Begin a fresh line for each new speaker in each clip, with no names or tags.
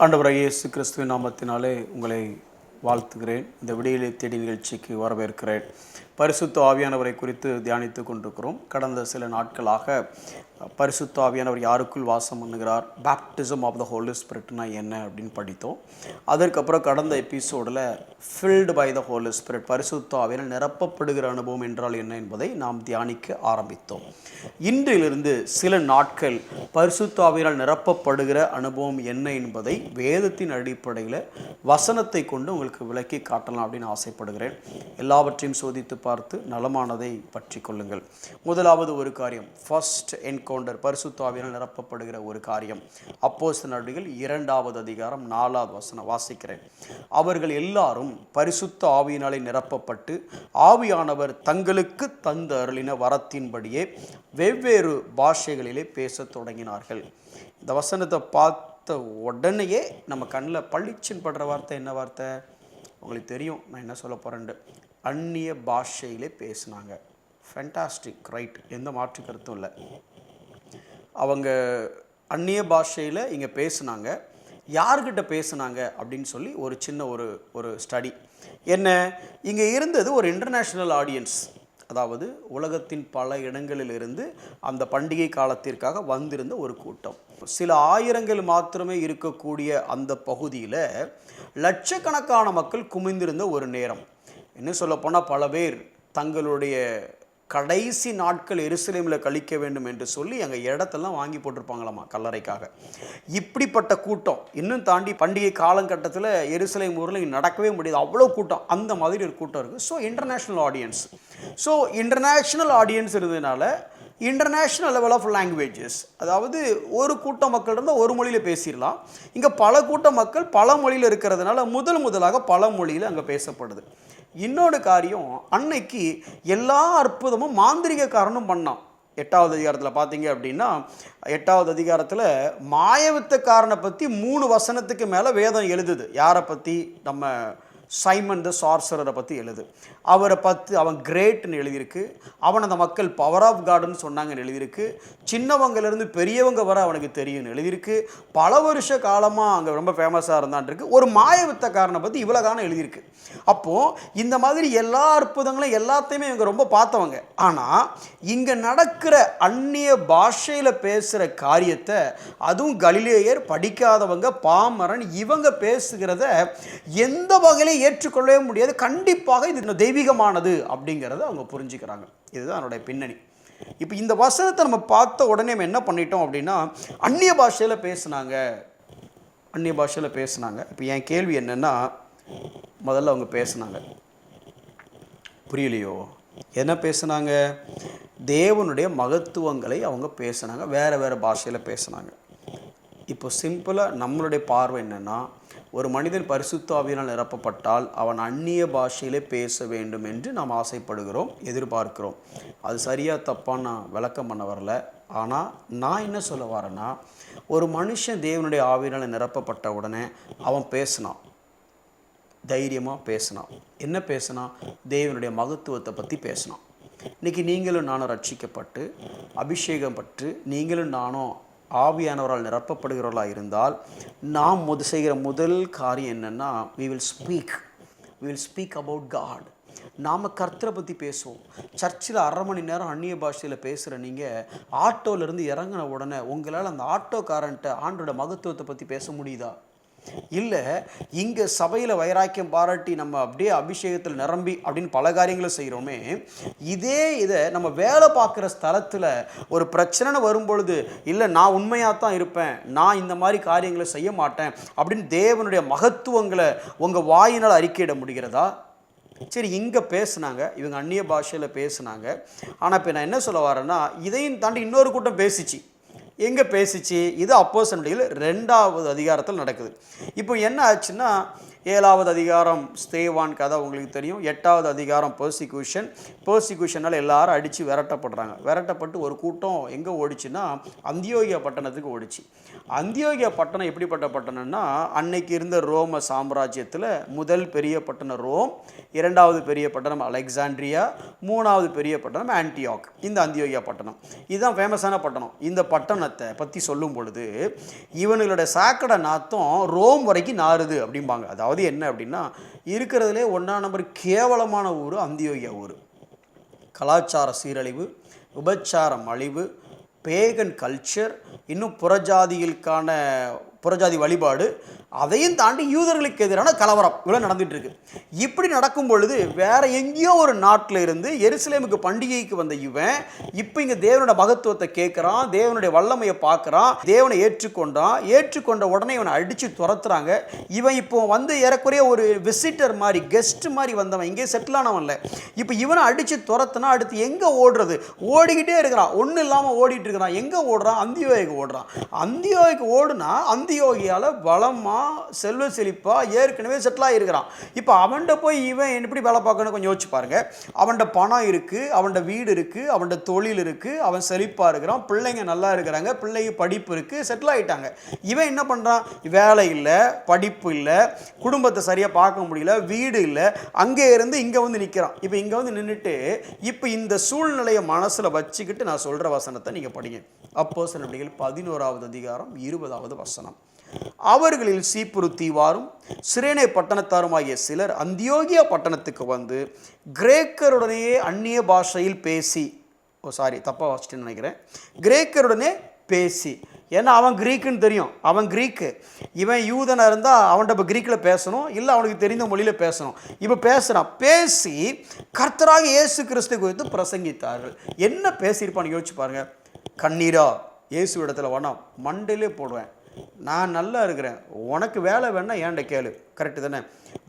ஆண்டவராகிய இயேசு கிறிஸ்துவின் நாமத்தினாலே உங்களை வாழ்த்துகிறேன். இந்த விடியலை தேடி நிகழ்ச்சிக்கு வரவேற்கிறேன். பரிசுத்த ஆவியானவரை குறித்து தியானித்து கொண்டிருக்கிறோம். கடந்த சில நாட்களாக பரிசுத்த ஆவியானவர் யாருக்குள் வாசம் பண்ணுகிறார், பேப்டிசம் ஆஃப் த ஹோலி ஸ்பிரிட்னா என்ன அப்படின்னு படித்தோம். அதற்கப்புறம் கடந்த எபிசோடில் filled by the holy spirit, பரிசுத்த ஆவியால் நிரப்பப்படுகிற அனுபவம் என்றால் என்ன என்பதை நாம் தியானிக்க ஆரம்பித்தோம். இன்றிலிருந்து சில நாட்கள் பரிசுத்த ஆவியால் நிரப்பப்படுகிற அனுபவம் என்ன என்பதை வேதத்தின் அடிப்படையில் வசனத்தை கொண்டு உங்களுக்கு விளக்கி காட்டலாம் அப்படின்னு ஆசைப்படுகிறேன். எல்லாவற்றையும் சோதித்து பார்த்து நலமானதை பற்றி கொள்ளுங்கள். முதலாவது ஒரு காரியம், ஃபர்ஸ்ட் என்கவுண்டர், பரிசுத்த ஆவியால் நிரப்பப்படுகிற ஒரு காரியம். அப்போஸ்தலர் நடவடிக்கைகள் 2வது அதிகாரம் 4வது வசனம் வாசிக்கிறேன். அவர்கள் எல்லாரும் பரிசுத்த ஆவியினாலே நிரப்பப்பட்டு ஆவியானவர் தங்களுக்கு தந்த அருளின வரத்தின்படியே வெவ்வேறு பாஷைகளிலே பேசத் தொடங்கினார்கள். இந்த வசனத்தை பார்த்த உடனேயே நம்ம கண்ணில் பளிச்சின் படுற வார்த்தை என்ன வார்த்தை? உங்களுக்கு தெரியும் நான் என்ன சொல்ல போகிறேன்ட்டு. அந்நிய பாஷையிலே பேசினாங்க. ஃபேண்டாஸ்டிக், ரைட், எந்த மாற்று கருத்தும் இல்லை. அவங்க அந்நிய பாஷையில் இங்கே பேசுனாங்க. யார்கிட்ட பேசுனாங்க அப்படின்னு சொல்லி ஒரு சின்ன ஒரு ஸ்டடி என்ன, இங்கே இருந்தது ஒரு இன்டர்நேஷ்னல் ஆடியன்ஸ், அதாவது உலகத்தின் பல இடங்களிலிருந்து அந்த பண்டிகை காலத்திற்காக வந்திருந்த ஒரு கூட்டம். சில ஆயிரங்கள் மாத்திரமே இருக்கக்கூடிய அந்த பகுதியில் லட்சக்கணக்கான மக்கள் குமிந்திருந்த ஒரு நேரம். இன்னும் சொல்லப்போனால் பல பேர் தங்களுடைய கடைசி நாட்கள் எருசலேமில் கழிக்க வேண்டும் என்று சொல்லி அங்கே இடத்தெல்லாம் வாங்கி போட்டிருப்பாங்களாமா கல்லறைக்காக. இப்படிப்பட்ட கூட்டம் இன்னும் தாண்டி பண்டிகை காலகட்டத்தில் எருசலேம் ஊரில் நடக்கவே முடியாது, அவ்வளோ கூட்டம். அந்த மாதிரி ஒரு கூட்டம் இருக்குது. ஸோ இன்டர்நேஷ்னல் ஆடியன்ஸ் இருந்ததுனால இன்டர்நேஷ்னல் லெவல் ஆஃப் லாங்குவேஜஸ், அதாவது ஒரு கூட்ட மக்கள் இருந்தால் ஒரு மொழியில் பேசிடலாம். இங்கே பல கூட்ட மக்கள் பல மொழியில் இருக்கிறதுனால முதலாக பல மொழியில் அங்கே பேசப்படுது. இன்னொரு காரியம், அன்னைக்கு எல்லா அற்புதமும் மாந்திரிகக்காரனும் பண்ணான். 8வது அதிகாரத்தில் பார்த்தீங்க அப்படின்னா, 8வது அதிகாரத்தில் மாயவித்தக்காரனை பற்றி 3 வசனத்துக்கு மேலே வேதம் எழுதுது. யாரை பற்றி? நம்ம சைமன் த சார்சரரை பற்றி எழுது. அவரை பார்த்து அவன் கிரேட்னு எழுதியிருக்கு. அவன் அந்த மக்கள் பவர் ஆஃப் காடுன்னு சொன்னாங்கன்னு எழுதியிருக்கு. சின்னவங்கலேருந்து பெரியவங்க வர அவனுக்கு தெரியும்னு எழுதியிருக்கு. பல வருஷ காலமாக அங்கே ரொம்ப ஃபேமஸாக இருந்தான் இருக்கு. ஒரு மாயவித்தக்காரனை பற்றி இவ்வளோ காலம் எழுதியிருக்கு. அப்போது இந்த மாதிரி எல்லா அற்புதங்களும் எல்லாத்தையுமே இவங்க ரொம்ப பார்த்தவங்க. ஆனால் இங்கே நடக்கிற அந்நிய பாஷையில் பேசுகிற காரியத்தை, அதுவும் கலிலேயர், படிக்காதவங்க, பாமரன், இவங்க பேசுகிறத எந்த வகையிலும் ஏற்றுக்கொள்ளவே முடியாது. கண்டிப்பாக இது தெய்வீகமானது அப்படிங்கிறத அவங்க புரிஞ்சுக்கிறாங்க. இதுதான் என்னுடைய பின்னணி. இப்போ இந்த வசனத்தை நம்ம பார்த்த உடனே நம்ம என்ன பண்ணிட்டோம் அப்படின்னா, அந்நிய பாஷையில் பேசுனாங்க. இப்போ என் கேள்வி என்னென்னா, முதல்ல அவங்க பேசுனாங்க, புரியலையோ? என்ன பேசுனாங்க? தேவனுடைய மகத்துவங்களை அவங்க பேசுனாங்க, வேறு பாஷையில் பேசுனாங்க. இப்போ சிம்பிளாக நம்மளுடைய பார்வை என்னென்னா, ஒரு மனிதன் பரிசுத்த ஆவியினால் நிரப்பப்பட்டால் அவன் அந்நிய பாஷையிலே பேச வேண்டும் என்று நாம் ஆசைப்படுகிறோம், எதிர்பார்க்கிறோம். அது சரியாக தப்பான்னு நான் விளக்கம் பண்ண வரல. ஆனால் நான் என்ன சொல்ல வரேன்னா, ஒரு மனுஷன் தேவனுடைய ஆவியினால் நிரப்பப்பட்ட உடனே அவன் பேசினான், தைரியமாக பேசினான். என்ன பேசினான்? தேவனுடைய மகத்துவத்தை பற்றி பேசினான். இன்றைக்கி நீங்களும் நானும் ரட்சிக்கப்பட்டு அபிஷேகம் பட்டு நீங்களும் நானும் ஆவியானவரால் நிரப்பப்படுகிறவர்களாக இருந்தால் நாம் செய்கிற முதல் காரியம் என்னென்னா, we will speak about God. நாம் கர்த்தரை பற்றி பேசுவோம். சர்ச்சில் 1/2 மணி நேரம் அந்நிய பாஷையில் பேசுகிற நீங்கள் ஆட்டோலேருந்து இறங்கின உடனே உங்களால் அந்த ஆட்டோக்காரன்ட்ட ஆண்டோட மகத்துவத்தை பற்றி பேச முடியுதா? இல்லை, இங்கே சபையில் வைராக்கியம் பாராட்டி நம்ம அப்படியே அபிஷேகத்தில் நிரம்பி அப்படின்னு பல காரியங்களை செய்கிறோமே, இதை நம்ம வேலை பார்க்குற ஸ்தலத்தில் ஒரு பிரச்சனை வரும்பொழுது, இல்லை நான் உண்மையாக தான் இருப்பேன், நான் இந்த மாதிரி காரியங்களை செய்ய மாட்டேன் அப்படின்னு தேவனுடைய மகத்துவங்களை உங்கள் வாயினால் அறிக்கையிட முடிகிறதா? சரி, இங்கே பேசுனாங்க, இவங்க அந்நிய பாஷையில் பேசுனாங்க. ஆனால் இப்போ நான் என்ன சொல்ல வரேன்னா, இதையும் தாண்டி இன்னொரு கூட்டம் பேசிச்சு. எங்கே பேசிச்சு? இது அப்போஸ்தலர் நடவடிக்கைகள் 2வது அதிகாரத்தில் நடக்குது. இப்போ என்ன ஆச்சுன்னா, 7வது அதிகாரம் ஸ்தேவான் கதை உங்களுக்கு தெரியும். 8வது அதிகாரம் பர்சிக்யூஷனால் எல்லாரும் அடித்து விரட்டப்பட்டு ஒரு கூட்டம் எங்கே ஓடிச்சுன்னா அந்தியோகியா பட்டணத்துக்கு ஓடிச்சு. அந்தியோகியா பட்டணம் எப்படிப்பட்ட பட்டணம்னா, அன்னைக்கு இருந்த ரோம சாம்ராஜ்யத்தில் முதல் பெரிய பட்டணம் ரோம், 2வது பெரிய பட்டணம் அலெக்சாண்ட்ரியா, 3வது பெரிய பட்டணம் ஆன்டியாக். இந்த அந்தியோகியா பட்டணம் இதுதான் ஃபேமஸான பட்டணம். இந்த பட்டணம் பட்டணத்தை பற்றி சொல்லும் பொழுது இவனுங்களோட சாக்கடை நாத்தம் ரோம் வரைக்கும் நாறுது அப்படிம்பாங்க. அதாவது என்ன அப்படின்னா, இருக்கிறதுலே 1ஆம் நம்பர் கேவலமான ஊர் அந்தியோகியா ஊர். கலாச்சார சீரழிவு, விபச்சாரம் அழிவு, பேகன் கல்ச்சர், இன்னும் புறஜாதி வழிபாடு, அதையும் தாண்டி யூதர்களுக்கு எதிரான கலவரம் இவ்வளோ நடந்துட்டு இருக்கு. இப்படி நடக்கும் பொழுது வேற எங்கேயோ ஒரு நாட்டில் இருந்து எருசலேமுக்கு பண்டிகைக்கு வந்த இவன் இப்போ இங்கே தேவனோட மகத்துவத்தை கேட்குறான், தேவனுடைய வல்லமையை பார்க்குறான், தேவனை ஏற்றுக்கொண்ட உடனே இவனை அடித்து துரத்துறாங்க. இவன் இப்போ வந்து ஏறக்குறைய ஒரு விசிட்டர் மாதிரி, கெஸ்ட் மாதிரி வந்தவன், இங்கே செட்டில் ஆனவன்ல. இப்போ இவனை அடித்து துரத்துனா அடுத்து எங்கே ஓடுறது? ஓடிக்கிட்டே இருக்கிறான், ஒன்றும் இல்லாமல் ஓடிட்டு இருக்கிறான். எங்கே ஓடுறான்? அந்தியோகிக்கு ஓடுறான். அந்தியோகிக்கு ஓடுனா அந்தியோகியால் பலமாக செல்வ செழிப்பா ஏற்கனவே செட்டில் ஆகிருக்கிறான். இப்போ அவன்கிட்ட போய் இவன் எப்படி வேலை பார்க்கணும் கொஞ்சம் யோசிச்சு பாருங்க. அவன்கிட்ட பணம் இருக்கு, அவன்கிட்ட வீடு இருக்கு, அவன்கிட்ட தொழில் இருக்கு, அவன் செழிப்பா இருக்கிறான், பிள்ளைங்க நல்லா இருக்கிறாங்க, பிள்ளைங்க படிப்பு இருக்கு, செட்டில் ஆகிட்டாங்க. இவன் என்ன பண்றான்? வேலை இல்லை, படிப்பு இல்லை, குடும்பத்தை சரியா பார்க்க முடியல, வீடு இல்லை, அங்கே இருந்து இங்க வந்து நிற்கிறான். இப்போ இங்க வந்து நின்றுட்டு இப்போ இந்த சூழ்நிலையை மனசுல வச்சுக்கிட்டு நான் சொல்ற வசனத்தை நீங்க படிங்க. அப்போஸ்தலர் 11வது அதிகாரம் 20வது வசனம். அவர்களில் சீப்புரு தீவாரும் சிரேனே பட்டணத்தாருமாகிய சிலர் அந்தியோகியா பட்டணத்துக்கு வந்து கிரேக்கருடனே அந்நிய பாஷையில் பேசி, தப்பா வாசிச்சுன்னு நினைக்கிறேன், கிரேக்கருடனே பேசி, ஏன்னா அவன் கிரீக்குன்னு தெரியும், அவன் கிரீக்கு, இவன் யூதனாக இருந்தால் அவன்கிட்ட இப்போ கிரீக்கில் பேசணும், இல்லை அவனுக்கு தெரிந்த மொழியில் பேசணும். இப்போ பேசுகிறான். பேசி கர்த்தராக இயேசு கிறிஸ்து குறித்து பிரசங்கித்தார்கள். என்ன பேசியிருப்பான்னு யோசிச்சு பாருங்க. கண்ணீரா இயேசு இடத்துல வேணாம், மண்டையிலே போடுவேன், நான் நல்லா இருக்கிறேன், உனக்கு வேலை வேணா ஏன்ட கேளு, கரெக்டு தானே?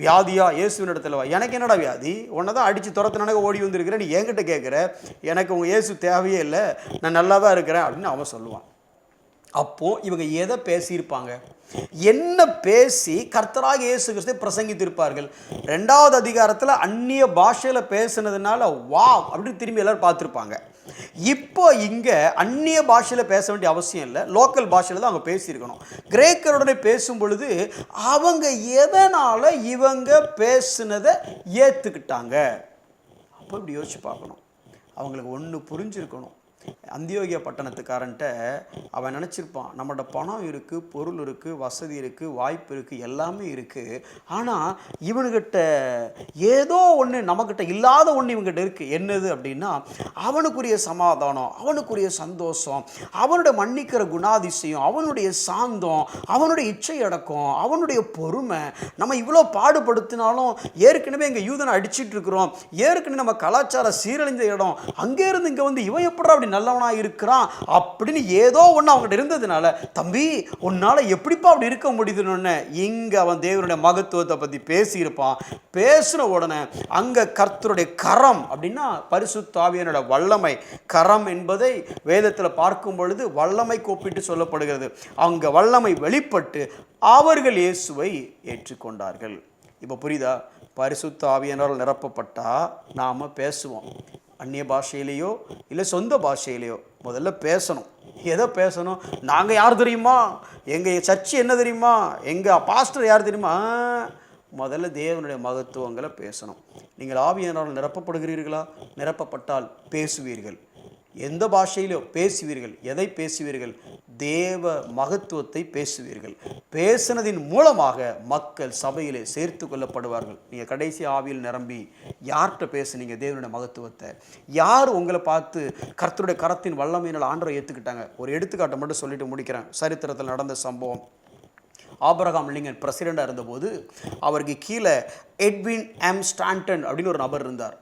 வியாதியா இயேசுவின் இடத்துல வா, எனக்கு என்னடா வியாதி, உன்னை தான் அடித்து துரத்துனானே ஓடி வந்துருக்கிறேன், நீ என்கிட்ட கேட்குற, எனக்கு உங்கள் இயேசு தேவையே இல்லை, நான் நல்லா தான் இருக்கிறேன் அப்படின்னு அவன் சொல்லுவான். அப்போது இவங்க எதை பேசியிருப்பாங்க? என்ன பேசி கர்த்தராக இயேசு கிறிஸ்துவை பிரசங்கித்திருப்பார்கள்? 2வது அதிகாரத்தில் அந்நிய பாஷையில் பேசுனதுனால வா அப்படின்னு திரும்பி எல்லாரும் பார்த்துருப்பாங்க. இப்போ இங்கே அந்நிய பாஷையில் பேச வேண்டிய அவசியம் இல்லை, லோக்கல் பாஷையில் தான் அவங்க பேசியிருக்கணும். கிரேக்கருடனே பேசும் பொழுது அவங்க எதனால் இவங்க பேசுனதை ஏற்றுக்கிட்டாங்க? அப்போ இப்படி யோசிச்சு பார்க்கணும். அவங்களுக்கு ஒன்று புரிஞ்சிருக்கணும். அந்தியோகியா பட்டணத்துக்காரன்ட்ட அவன் நினச்சிருப்பான், நம்மளோட பணம் இருக்குது, பொருள் இருக்குது, வசதி இருக்குது, வாய்ப்பு இருக்குது, எல்லாமே இருக்குது, ஆனால் இவனுக்கிட்ட ஏதோ ஒன்று நம்மக்கிட்ட இல்லாத ஒன்று இவங்ககிட்ட இருக்குது. என்னது அப்படின்னா அவனுக்குரிய சமாதானம், அவனுக்குரிய சந்தோஷம், அவனுடைய மன்னிக்கிற குணாதிசயம், அவனுடைய சாந்தம், அவனுடைய இச்சை அடக்கம், அவனுடைய பொறுமை. நம்ம இவ்வளோ பாடுபடுத்தினாலும் ஏற்கனவே இங்கே யூதனை அடிச்சிட்டு இருக்கிறோம், ஏற்கனவே நம்ம கலாச்சார சீரழிந்த இடம், அங்கேருந்து இங்கே வந்து இவன் எப்படா அப்படி நல்லவனா இருக்கிறான் அப்படின்னு ஏதோ ஒன்று அவங்ககிட்ட இருந்ததுனால, தம்பி உன்னால எப்படிப்பா அப்படி இருக்க முடியுதுன்னு இங்க அவன் தேவனுடைய மகத்துவத்தை பத்தி பேசியிருப்பான். பேசின உடனே அங்க கர்த்தருடைய கரம் அப்படின்னா பரிசுத்த ஆவியானோட வல்லமை, கரம் என்பதை வேதத்தில் பார்க்கும் பொழுது வல்லமை கூப்பிட்டு சொல்லப்படுகிறது. அங்க வல்லமை வெளிப்பட்டு அவர்கள் இயேசுவை ஏற்றுக்கொண்டார்கள். இப்போ புரியுதா? பரிசுத்த ஆவியானவரால் நிரப்பப்பட்டா நாம பேசுவோம், அந்நிய பாஷையிலேயோ இல்லை சொந்த பாஷையிலையோ. முதல்ல பேசணும். எதை பேசணும்? நாங்கள் யார் தெரியுமா, எங்கள் சர்ச்சு என்ன தெரியுமா, எங்கள் பாஸ்டர் யார் தெரியுமா? முதல்ல தேவனுடைய மகத்துவங்களை பேசணும். நீங்கள் ஆவியானவரால் நிரப்பப்படுகிறீர்களா? நிரப்பப்பட்டால் பேசுவீர்கள். எந்த பாஷையிலோ பேசுவீர்கள். எதை பேசுவீர்கள்? தேவ மகத்துவத்தை பேசுவீர்கள். பேசினதின் மூலமாக மக்கள் சபையிலே சேர்த்து கொள்ளப்படுவார்கள். நீங்கள் கடைசி ஆவியில் நிரம்பி யார்கிட்ட பேசுனீங்க தேவனுடைய மகத்துவத்தை? யார் உங்களை பார்த்து கர்த்தருடைய கரத்தின் வல்லமையினால் ஆண்டரை ஏற்றுக்கிட்டாங்க? ஒரு எடுத்துக்காட்டை மட்டும் சொல்லிட்டு முடிக்கிறேன். சரித்திரத்தில் நடந்த சம்பவம். ஆபிரகாம் லிங்கன் பிரசிடெண்டாக இருந்தபோது அவருக்கு கீழே எட்வின் எம் ஸ்டாண்டன் அப்படின்னு ஒரு நபர் இருந்தார்.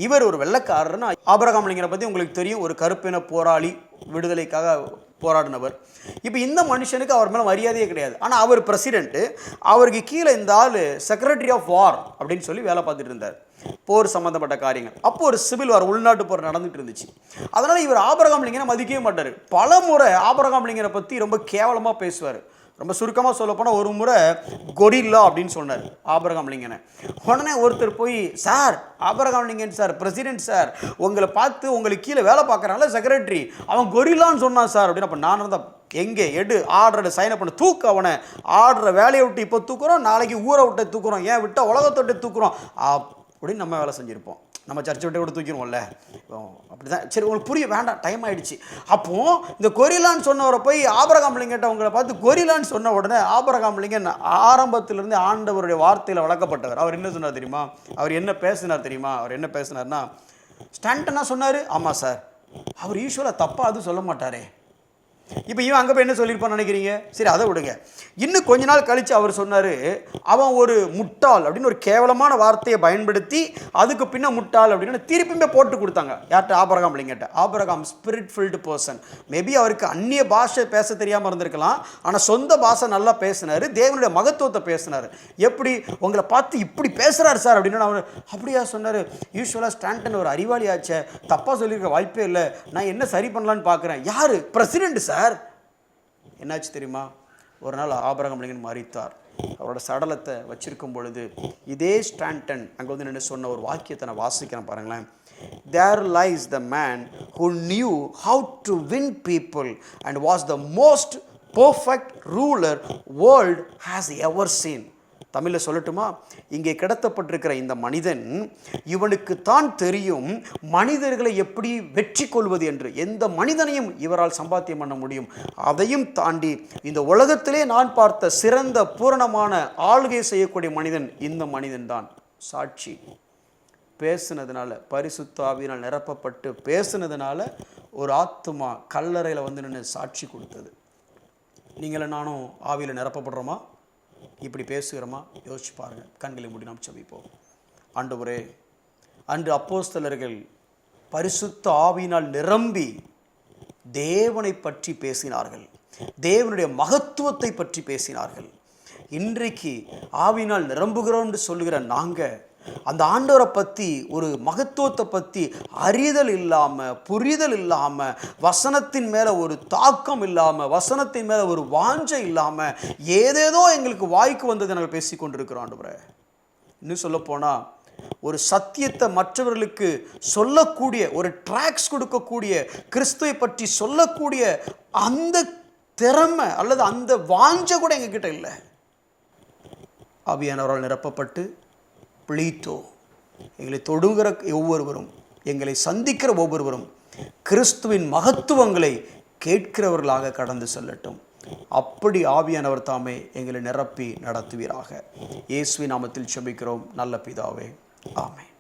இவர் ஒரு வெள்ளைக்காரர்னா, ஆபிரகாம் லிங்கனை பற்றி உங்களுக்கு தெரியும், ஒரு கருப்பின போராளி, விடுதலைக்காக போராடினவர். இப்போ இந்த மனுஷனுக்கு அவர் மேலே மரியாதையே கிடையாது. ஆனால் அவர் பிரசிடென்ட்டு, அவருக்கு கீழே இந்த ஆள் செக்ரட்டரி ஆஃப் வார் அப்படின்னு சொல்லி வேலை பார்த்துட்டு இருந்தார், போர் சம்மந்தப்பட்ட காரியங்கள். அப்போ ஒரு சிவில் வார், உள்நாட்டு போர் நடந்துட்டு இருந்துச்சு. அதனால் இவர் ஆபிரகாம் லிங்கனை மதிக்கவே மாட்டார். பல முறை ஆபிரகாம் லிங்கனை பற்றி ரொம்ப கேவலமாக பேசுவார். ரொம்ப சுருக்கமாக சொல்ல போனால் ஒரு முறை கொரில்லா அப்படின்னு சொன்னார் ஆபிரகாம் லிங்கனை. உடனே ஒருத்தர் போய், sir Abraham Lincoln sir, president sir, உங்களை பார்த்து உங்களுக்கு கீழே வேலை பார்க்குறாங்கள செக்ரட்டரி, அவன் கொரில்லான்னு சொன்னான் சார் அப்படின்னு. அப்போ நான் இருந்தால் எங்கே எடு ஆர்டரை சைன் பண்ண, தூக்கு அவனை, ஆர்டரை வேலையை விட்டு இப்போ தூக்குறோம், நாளைக்கு ஊரை விட்டு தூக்குறோம், ஏன் விட்டால் உலகத்தொட்டு தூக்குறோம் அப்படின்னு நம்ம வேலை செஞ்சுருப்போம். நம்ம சர்ச்சை விட்டு கூட தூக்கிடுவோம்ல, அப்படி தான். சரி உங்களுக்கு புரிய வேண்டாம், டைம் ஆகிடுச்சு. அப்போது இந்த கொரிலான்னு சொன்னவரை போய் ஆபிரகாம் லிங்கன் அவங்கள பார்த்து கொரிலான்னு சொன்ன உடனே ஆபிரகாம் லிங்கன் ஆரம்பத்திலிருந்து ஆண்டவருடைய வார்த்தையில் வளர்க்கப்பட்டவர். அவர் என்ன சொன்னார் தெரியுமா? அவர் என்ன பேசினார் தெரியுமா? அவர் என்ன பேசினார்னா, ஸ்டாண்டனா சொன்னார். ஆமாம் சார், அவர் யூஸ்வலாக தப்பாக அது சொல்ல மாட்டாரே. இப்போ இவன் அங்கே போய் என்ன சொல்லியிருப்பான்னு நினைக்கிறீங்க? சரி அதை விடுங்க. இன்னும் கொஞ்ச நாள் கழித்து அவர் சொன்னார், அவன் ஒரு முட்டாள் அப்படின்னு ஒரு கேவலமான வார்த்தையை பயன்படுத்தி அதுக்கு பின்ன முட்டாள் அப்படின்னு திருப்பியுமே போட்டு கொடுத்தாங்க. யார்கிட்ட? ஆபிரகாம் லிங்கட்ட. Abraham spirit filled person. Maybe அவருக்கு அந்நிய பாஷை பேச தெரியாமல் இருந்திருக்கலாம், ஆனால் சொந்த பாஷை நல்லா பேசினார், தேவனுடைய மகத்துவத்தை பேசினார். எப்படி உங்களை பார்த்து இப்படி பேசுகிறார் சார் அப்படின்னு அவர் அப்படியா சொன்னார். யூஸ்வலாக ஸ்டாண்டன் ஒரு அறிவாளியாச்சே, தப்பாக சொல்லியிருக்க வாய்ப்பே இல்லை, நான் என்ன சரி பண்ணலான்னு பார்க்குறேன். யார்? President sir. என்னாச்சு தெரியுமா? ஒரு நாள் ஆபிரகாம் லிங்கன் மரித்தார். அவரோட சடலத்தை வச்சிருக்கும் பொழுது இதே ஸ்டாண்டன் அங்கே வந்து நின்று சொன்ன ஒரு வாக்கியத்தை நான் வாசிக்கிறேன் பாருங்களேன். There lies the man who knew how to win people and was the most perfect ruler world has ever seen. தமிழில் சொல்லட்டுமா? இங்கே கிடத்தப்பட்டிருக்கிற இந்த மனிதன், இவனுக்கு தான் தெரியும் மனிதர்களை எப்படி வெற்றி கொள்வது என்று. எந்த மனிதனையும் இவரால் சம்பாத்தியம் பண்ண முடியும். அதையும் தாண்டி இந்த உலகத்திலே நான் பார்த்த சிறந்த பூரணமான ஆளுகை செய்யக்கூடிய மனிதன் இந்த மனிதன் தான். சாட்சி பேசுனதுனால, பரிசுத்த ஆவியினால் நிரப்பப்பட்டு பேசுனதுனால ஒரு ஆத்துமா கல்லறையில் வந்து நின்று சாட்சி கொடுத்தது. நீங்களும் நானும் ஆவியில் நிரப்பப்படுறோமா? இப்படி பேசுகிறோமா? யோசிச்சு பாருங்கள். கண்களை மூடி நாம் ஜெபிப்போம். ஆண்டவரே, அன்று அப்போஸ்தலர்கள் பரிசுத்த ஆவியினால் நிரம்பி தேவனை பற்றி பேசினார்கள், தேவனுடைய மகத்துவத்தை பற்றி பேசினார்கள். இன்றைக்கு ஆவியினால் நிரம்புகிறோம் என்று சொல்லுகிற நாங்கள் அந்த ஆண்டவரை பற்றி, ஒரு மகத்துவத்தை பற்றி அறிதல் இல்லாமல், புரிதல் இல்லாமல், வசனத்தின் மேலே ஒரு தாக்கம் இல்லாமல், வசனத்தின் மேலே ஒரு வாஞ்சை இல்லாமல் ஏதேதோ எங்களுக்கு வாய்க்கு வந்ததை நாங்கள் பேசி கொண்டிருக்கிறோம். ஆண்டவரே, இன்னும் சொல்லப்போனால் ஒரு சத்தியத்தை மற்றவர்களுக்கு சொல்லக்கூடிய, ஒரு ட்ராக்ஸ் கொடுக்கக்கூடிய, கிறிஸ்துவை பற்றி சொல்லக்கூடிய அந்த திறமை அல்லது அந்த வாஞ்சை கூட எங்ககிட்ட இல்லை. ஆவியானவரால் நிரப்பப்பட்டு பிளீட்டோ எங்களை தொடுகிற ஒவ்வொருவரும், எங்களை சந்திக்கிற ஒவ்வொருவரும் கிறிஸ்துவின் மகத்துவங்களை கேட்கிறவர்களாக கடந்து செல்லட்டும். அப்படி ஆவியானவர் தாமே எங்களை நிரப்பி நடத்துவீராக. இயேசுவின் நாமத்தில் ஜெபிக்கிறோம் நல்ல பிதாவே, ஆமென்.